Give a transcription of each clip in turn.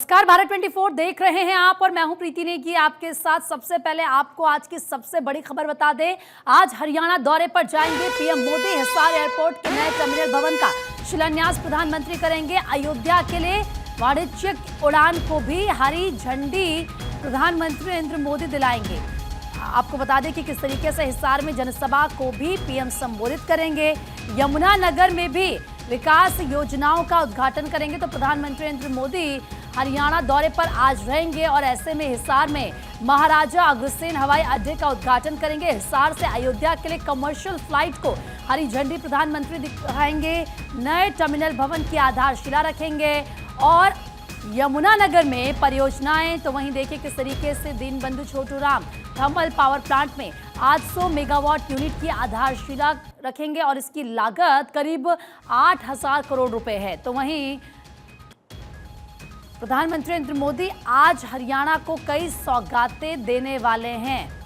नमस्कार, भारत 24 देख रहे हैं आप और मैं हूं प्रीति नेगी आपके साथ। सबसे पहले आपको आज की सबसे बड़ी खबर बता दें। आज हरियाणा दौरे पर जाएंगे पीएम मोदी। हिसार एयरपोर्ट के नए टर्मिनल भवन का शिलान्यास प्रधानमंत्री करेंगे। अयोध्या के लिए वाणिज्यिक उड़ान को भी हरी झंडी प्रधानमंत्री नरेंद्र मोदी दिलाएंगे। आपको बता दें कि किस तरीके से हिसार में जनसभा को भी पीएम संबोधित करेंगे। यमुनानगर में भी विकास योजनाओं का उद्घाटन करेंगे। तो प्रधानमंत्री नरेंद्र मोदी हरियाणा दौरे पर आज रहेंगे और ऐसे में हिसार में महाराजा अग्रसेन हवाई अड्डे का उद्घाटन करेंगे। हिसार से अयोध्या के लिए कमर्शियल फ्लाइट को हरी झंडी प्रधानमंत्री दिखाएंगे। नए टर्मिनल भवन की आधारशिला रखेंगे और यमुनानगर में परियोजनाएं तो वहीं देखिए किस तरीके से Deenbandhu Chhoturam thermal power plant में 800 मेगावाट यूनिट की आधारशिला रखेंगे और इसकी लागत करीब 8,000 करोड़ रुपए है। तो वहीं प्रधानमंत्री नरेंद्र मोदी आज हरियाणा को कई सौगातें देने वाले हैं।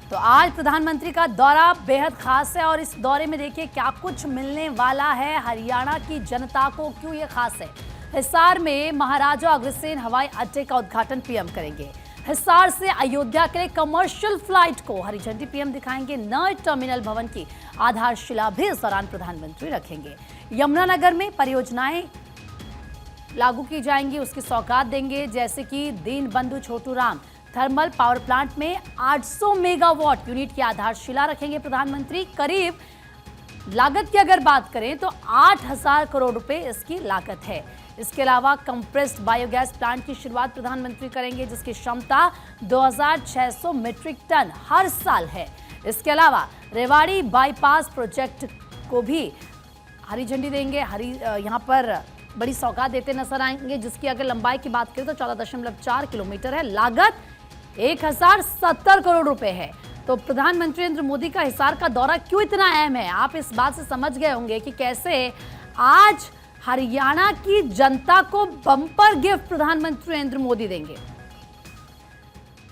तो आज प्रधानमंत्री का दौरा बेहद खास है और इस दौरे में देखिए क्या कुछ मिलने वाला है हरियाणा की जनता को। क्यों ये खास है? हिसार में महाराजा अग्रसेन हवाई अड्डे का उद्घाटन पीएम करेंगे। हिसार से अयोध्या के लिए कमर्शियल फ्लाइट को हरी झंडी पीएम दिखाएंगे। नए टर्मिनल भवन की आधारशिला भी इस दौरान प्रधानमंत्री रखेंगे। यमुनानगर में परियोजनाएं लागू की जाएंगी, उसकी सौगात देंगे, जैसे कि Deenbandhu Chhoturam thermal power plant में 800 मेगावाट यूनिट की आधारशिला रखेंगे प्रधानमंत्री। करीब लागत की अगर बात करें तो 8,000 करोड़ रुपए इसकी लागत है। इसके अलावा कंप्रेस्ड बायोगैस प्लांट की शुरुआत प्रधानमंत्री करेंगे, जिसकी क्षमता 2,600 मीट्रिक टन हर साल है। इसके अलावा रेवाड़ी बाईपास प्रोजेक्ट को भी हरी झंडी देंगे। यहाँ पर बड़ी सौगात देते नजर आएंगे, जिसकी अगर लंबाई की बात करें तो 14.4 किलोमीटर है। लागत 1,070 करोड़ रुपए है। तो प्रधानमंत्री नरेंद्र मोदी का हिसार का दौरा क्यों इतना अहम है, आप इस बात से समझ गए होंगे कि कैसे आज हरियाणा की जनता को बम्पर गिफ्ट प्रधानमंत्री नरेंद्र मोदी देंगे।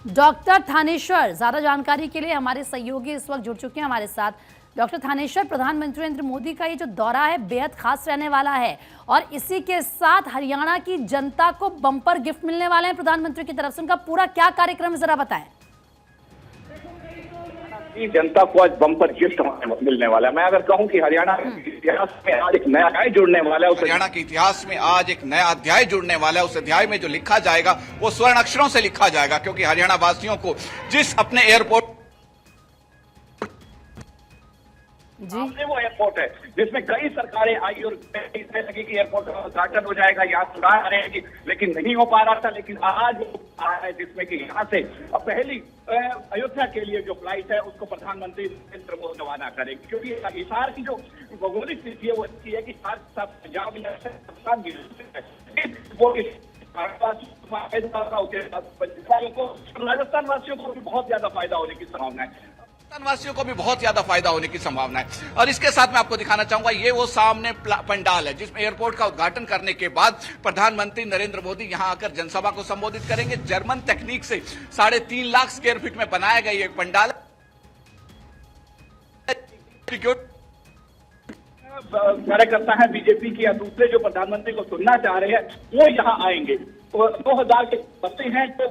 डॉक्टर थानेश्वर ज्यादा जानकारी के लिए हमारे सहयोगी इस वक्त जुड़ चुके हैं हमारे साथ। डॉक्टर थानेश्वर, प्रधानमंत्री नरेंद्र मोदी का ये जो दौरा है बेहद खास रहने वाला है और इसी के साथ हरियाणा की जनता को बम्पर गिफ्ट मिलने वाले हैं प्रधानमंत्री की तरफ से। उनका पूरा क्या कार्यक्रम है, जरा बताएं। जनता को आज बम्पर गिफ्ट मिलने वाला है। मैं अगर कहूं कि हरियाणा के इतिहास में आज एक नया अध्याय जुड़ने वाला है, हरियाणा के इतिहास में आज एक नया अध्याय जुड़ने वाला है। उस अध्याय में जो लिखा जाएगा वो स्वर्ण अक्षरों से लिखा जाएगा, क्योंकि हरियाणा वासियों को जिस अपने एयरपोर्ट वो एयरपोर्ट है जिसमें कई सरकारें आई और लगी कि एयरपोर्ट का उद्घाटन हो जाएगा, यहाँ सुधार रहेगी, लेकिन नहीं हो पा रहा था। लेकिन आज वो आ रहा है जिसमें कि यहाँ से पहली अयोध्या के लिए जो फ्लाइट है उसको प्रधानमंत्री नरेंद्र मोदी रवाना करेंगे। क्योंकि हिसार की जो भौगोलिक स्थिति है वो अच्छी है कि पंजाब राजस्थान वासियों को भी बहुत ज्यादा फायदा होने की संभावना है। वासियों को भी बहुत ज्यादा फायदा होने की संभावना है। और इसके साथ मैं आपको दिखाना चाहूंगा, ये वो सामने पंडाल है जिसमें एयरपोर्ट का उद्घाटन करने के बाद प्रधानमंत्री नरेंद्र मोदी यहां आकर जनसभा को संबोधित करेंगे। जर्मन तकनीक से 3.5 लाख स्क्वायर फीट में बनाया गया ये पंडाल कार्यकर्ता है बीजेपी की या दूसरे जो प्रधानमंत्री को सुनना चाह रहे हैं वो यहाँ आएंगे। 2000 के बसें हैं जो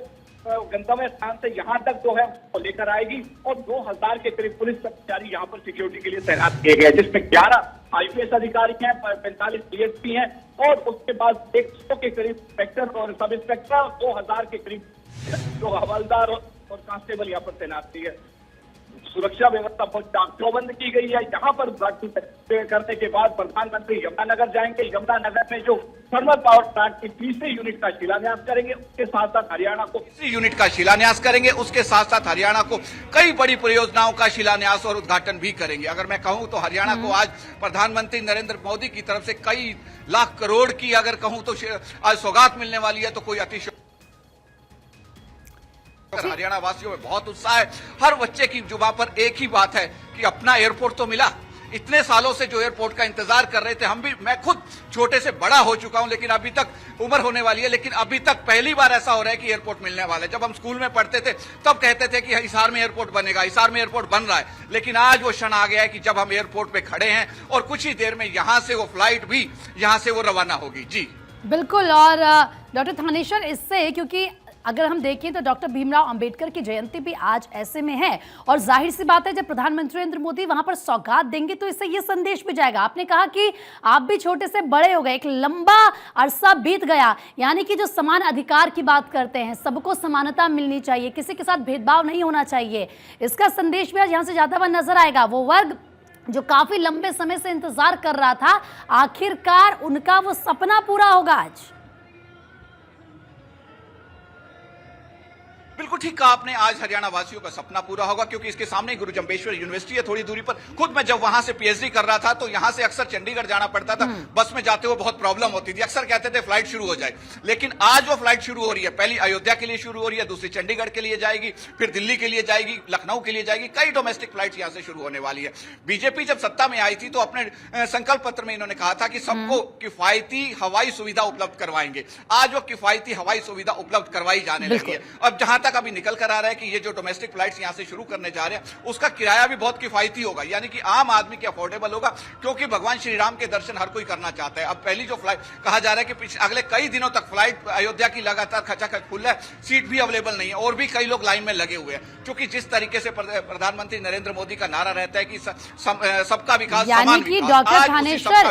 गंतव्य स्थान से यहाँ तक जो है वो लेकर आएगी और 2000 के करीब पुलिस कर्मचारी यहाँ पर सिक्योरिटी के लिए तैनात किए गए, जिसमें 11 आईपीएस अधिकारी हैं, 45 डीएसपी हैं और उसके बाद 100 के करीब इंस्पेक्टर और सब इंस्पेक्टर और 2000 के करीब जो हवलदार और कांस्टेबल यहाँ पर तैनात की है। सुरक्षा व्यवस्था बहुत चौबंद की गई है। यहाँ पर करने के बाद प्रधानमंत्री यमुनानगर जाएंगे। यमुनानगर में जो थर्मल पावर प्लांट की तीसरी यूनिट का शिलान्यास करेंगे, उसके साथ साथ हरियाणा को तीसरी यूनिट का शिलान्यास करेंगे। उसके साथ साथ हरियाणा को कई बड़ी परियोजनाओं का शिलान्यास और उद्घाटन भी करेंगे। अगर मैं कहूं तो हरियाणा को आज प्रधानमंत्री नरेंद्र मोदी की तरफ से कई लाख करोड़ की अगर कहूं तो आज सौगात मिलने वाली है, तो कोई अतिशय हरियाणा वासियों में बहुत उत्साह है। हर बच्चे की जुबान पर एक ही बात है कि अपना एयरपोर्ट तो मिला, इतने सालों से जो एयरपोर्ट का इंतजार कर रहे थे, हम भी, मैं खुद छोटे से बड़ा हो चुका हूं, लेकिन अभी तक उम्र होने वाली है, लेकिन अभी तक पहली बार ऐसा हो रहा है कि एयरपोर्ट मिलने वाला है। जब हम स्कूल में पढ़ते थे तब कहते थे कि हिसार में एयरपोर्ट बनेगा, हिसार में एयरपोर्ट बन रहा है, लेकिन आज वो क्षण आ गया है कि जब हम एयरपोर्ट पे खड़े हैं और कुछ ही देर में यहां से वो फ्लाइट भी यहां से वो रवाना होगी। जी बिल्कुल। और डॉक्टर थानेश्वर, इससे क्योंकि अगर हम देखें तो डॉक्टर भीमराव अंबेडकर की जयंती भी आज ऐसे में है, और जाहिर सी बात है जब प्रधानमंत्री नरेंद्र मोदी वहां पर सौगात देंगे तो इससे ये संदेश भी जाएगा। आपने कहा कि आप भी छोटे से बड़े हो गए, एक लंबा अरसा बीत गया, यानी कि जो समान अधिकार की बात करते हैं, सबको समानता मिलनी चाहिए, किसी के साथ भेदभाव नहीं होना चाहिए, इसका संदेश भी आज यहाँ से जाता हुआ नजर आएगा। वो वर्ग जो काफी लंबे समय से इंतजार कर रहा था, आखिरकार उनका वो सपना पूरा होगा आज। बिल्कुल ठीक कहा आपने, आज हरियाणा वासियों का सपना पूरा होगा, क्योंकि इसके सामने गुरु जम्बेश्वर यूनिवर्सिटी है थोड़ी दूरी पर। खुद मैं जब वहां से पीएचडी कर रहा था तो यहां से अक्सर चंडीगढ़ जाना पड़ता था, बस में जाते हुए बहुत प्रॉब्लम होती थी, अक्सर कहते थे फ्लाइट शुरू हो जाए, लेकिन आज वो फ्लाइट शुरू हो रही है। पहली अयोध्या के लिए शुरू हो रही है, दूसरी चंडीगढ़ के लिए जाएगी, फिर दिल्ली के लिए जाएगी, लखनऊ के लिए जाएगी, कई डोमेस्टिक फ्लाइट यहां से शुरू होने वाली है। बीजेपी जब सत्ता में आई थी तो अपने संकल्प पत्र में इन्होंने कहा था कि सबको किफायती हवाई सुविधा उपलब्ध करवाएंगे। आज वो किफायती हवाई सुविधा उपलब्ध करवाई जाने लगी है। अब जहां तक अभी निकल कर आ रहा है कि ये जो डोमेस्टिक फ्लाइट्स यहां से शुरू करने जा रहे हैं उसका किराया भी बहुत किफायती होगा, यानी कि आम आदमी के अफोर्डेबल होगा, क्योंकि भगवान श्री राम के दर्शन हर कोई करना चाहता है। अब पहली जो फ्लाइट कहा जा रहा है कि अगले कई दिनों तक फ्लाइट अयोध्या की लगातार खचाखच फुल है, सीट भी अवेलेबल नहीं है और भी कई लोग लाइन में लगे हुए हैं, क्योंकि जिस तरीके से प्रधानमंत्री नरेंद्र मोदी का नारा रहता है कि सबका विकास समान विकास, डॉक्टर थानेश्वर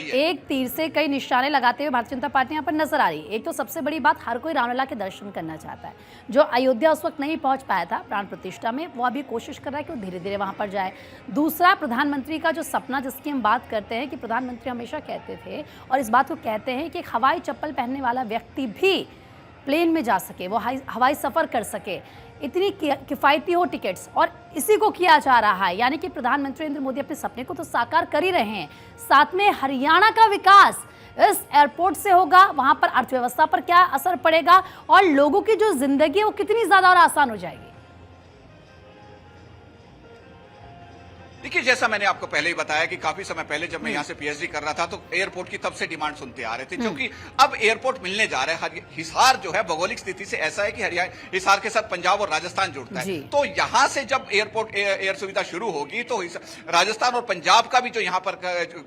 एक तीर से कई निशाने लगाते हुए भारतीय जनता पार्टी यहाँ पर नजर आ रही है। एक तो सबसे बड़ी बात, हर कोई रामलला के दर्शन करना चाहता है, जो अयोध्या उस वक्त नहीं पहुंच पाया था प्राण प्रतिष्ठा में, वो अभी कोशिश कर रहा है कि वो धीरे धीरे वहां पर जाए। दूसरा, प्रधानमंत्री का जो सपना जिसकी हम बात करते हैं कि प्रधानमंत्री हमेशा कहते थे और इस बात को कहते हैं कि एक हवाई चप्पल पहनने वाला व्यक्ति भी प्लेन में जा सके, वो हवाई सफर कर सके, इतनी किफायती हो टिकट्स, और इसी को किया जा रहा है। यानी कि प्रधानमंत्री नरेंद्र मोदी अपने सपने को तो साकार कर ही रहे हैं, साथ में हरियाणा का विकास इस एयरपोर्ट से होगा, वहां पर अर्थव्यवस्था पर क्या असर पड़ेगा और लोगों की जो जिंदगी है वो कितनी ज्यादा और आसान हो जाएगी। देखिए, जैसा मैंने आपको पहले ही बताया कि काफी समय पहले जब मैं यहाँ से पीएचडी कर रहा था तो एयरपोर्ट की तब से डिमांड सुनते आ रहे थे, क्योंकि अब एयरपोर्ट मिलने जा रहा है। हिसार जो है भौगोलिक स्थिति से ऐसा है कि हरियाणा हिसार के साथ पंजाब और राजस्थान जुड़ता है, तो यहाँ से जब एयरपोर्ट एयर सुविधा शुरू होगी तो राजस्थान और पंजाब का भी जो यहाँ पर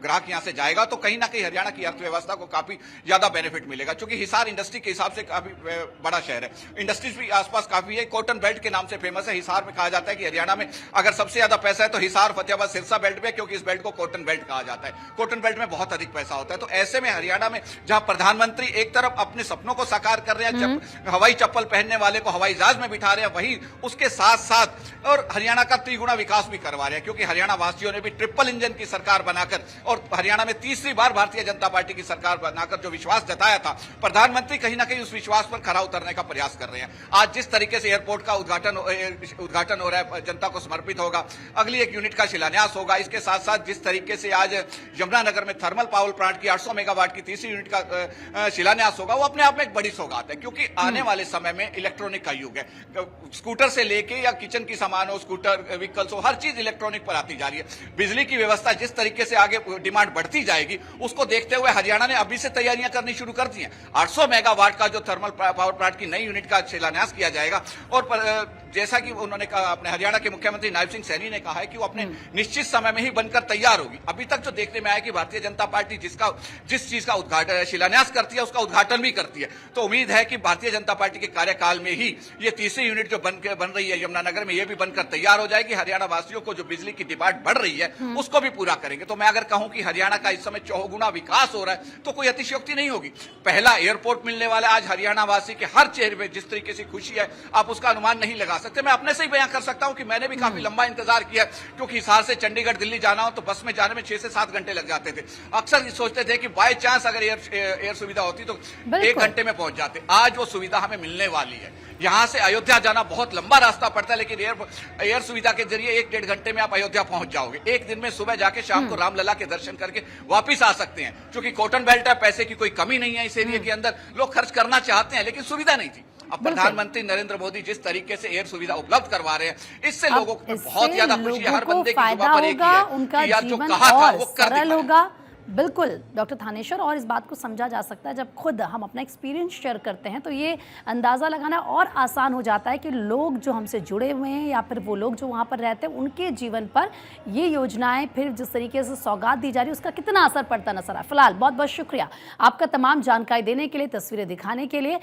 ग्राहक यहाँ से जाएगा तो कहीं ना कहीं हरियाणा की अर्थव्यवस्था को काफी ज्यादा बेनिफिट मिलेगा, क्योंकि हिसार इंडस्ट्री के हिसाब से काफी बड़ा शहर है, इंडस्ट्रीज भी आसपास काफी है, कॉटन बेल्ट के नाम से फेमस है। हिसार में कहा जाता है कि हरियाणा में अगर सबसे ज्यादा पैसा है तो हिसार फतेहाबाद सिरसा बेल्ट में, क्योंकि इस बेल्ट को कॉटन बेल्ट कहा जाता है, कॉटन बेल्ट में बहुत अधिक पैसा होता है। तो ऐसे में हरियाणा में जहां प्रधानमंत्री एक तरफ अपने सपनों को साकार कर रहे हैं, हवाई चप्पल पहनने वाले को हवाई जहाज में बिठा रहे हैं, वहीं उसके साथ साथ और हरियाणा का त्रिगुणा विकास भी करवा रहे हैं, क्योंकि हरियाणा वासियों ने भी ट्रिपल इंजन की सरकार बनाकर और हरियाणा में तीसरी बार भारतीय जनता पार्टी की सरकार बनाकर जो विश्वास जताया था, प्रधानमंत्री कहीं ना कहीं उस विश्वास पर खरा उतरने का प्रयास कर रहे हैं। आज जिस तरीके से एयरपोर्ट का उद्घाटन हो रहा है, जनता को समर्पित होगा, अगली एक यूनिट का शिलान्यास होगा, इसके साथ साथ जिस तरीके से आज यमुनानगर में थर्मल पावर प्लांट की 800 मेगावाट की तीसरी यूनिट का शिलान्यास होगा, वो अपने आप में एक बड़ी सौगात है, क्योंकि आने वाले समय में इलेक्ट्रॉनिक का युग है। स्कूटर से लेके या किचन की सामान हो, स्कूटर व्हीकल्स हो, हर चीज इलेक्ट्रॉनिक पर आती जा रही है। बिजली की व्यवस्था जिस तरीके से आगे डिमांड बढ़ती जाएगी, उसको देखते हुए हरियाणा ने अभी से तैयारियां करनी शुरू कर दी हैं। 800 मेगावाट का जो थर्मल पावर प्लांट की नई यूनिट का शिलान्यास किया जाएगा, और जैसा कि उन्होंने कहा, अपने हरियाणा के मुख्यमंत्री नायब सिंह सैनी ने कहा है कि वो अपने निश्चित समय में ही बनकर तैयार होगी। अभी तक जो देखने में आया कि भारतीय जनता पार्टी जिस चीज का उद्घाटन शिलान्यास करती है उसका उद्घाटन भी करती है, तो उम्मीद है कि भारतीय जनता पार्टी के कार्यकाल में ही ये तीसरी यूनिट जो बन रही है यमुनानगर में, ये भी बनकर तैयार हो जाएगी। हरियाणा वासियों को जो बिजली की डिमांड बढ़ रही है उसको भी पूरा करेंगे। तो मैं अगर कहूं कि हरियाणा का इस समय चौगुना विकास हो रहा है तो कोई अतिशयोक्ति नहीं होगी। पहला एयरपोर्ट मिलने वाला, आज हरियाणा वासी के हर चेहरे पर जिस तरीके से खुशी है, आप उसका अनुमान नहीं लगा सकते। मैं अपने से ही बयां कर सकता हूं कि मैंने भी काफी लंबा इंतजार किया, क्योंकि हिसार से चंडीगढ़ दिल्ली जाना हो तो बस में जाने में 6 से 7 घंटे लग जाते थे। अक्सर सोचते थे कि बाय चांस अगर एयर सुविधा होती तो 1 घंटे में पहुंच जाते। आज वो सुविधा हमें मिलने वाली है। यहां से अयोध्या जाना बहुत लंबा रास्ता पड़ता है, लेकिन एयर सुविधा के जरिए 1-1.5 घंटे में आप अयोध्या पहुंच जाओगे। एक दिन में सुबह जाके शाम को रामलला के दर्शन करके वापिस आ सकते हैं, क्योंकि कॉटन बेल्ट है, पैसे की कोई कमी नहीं है इस एरिया के अंदर। लोग खर्च करना चाहते हैं लेकिन सुविधा नहीं थी। अब प्रधानमंत्री नरेंद्र मोदी जिस तरीके से एयर सुविधा उपलब्ध करवा रहे हैं, इससे लोगों को बहुत ज्यादा खुशी है। हर बंदे की जुबान पर एक ही है उनका कि यार जो जीवन कहा था और वो कर सरल दिखाया। होगा। बिल्कुल डॉक्टर थानेश्वर, और इस बात को समझा जा सकता है जब खुद हम अपना एक्सपीरियंस शेयर करते हैं तो ये अंदाज़ा लगाना और आसान हो जाता है कि लोग जो हमसे जुड़े हुए हैं या फिर वो लोग जो वहाँ पर रहते हैं उनके जीवन पर ये योजनाएं, फिर जिस तरीके से सौगात दी जा रही है उसका कितना असर पड़ता नजर आए। फिलहाल बहुत बहुत शुक्रिया आपका तमाम जानकारी देने के लिए, तस्वीरें दिखाने के लिए।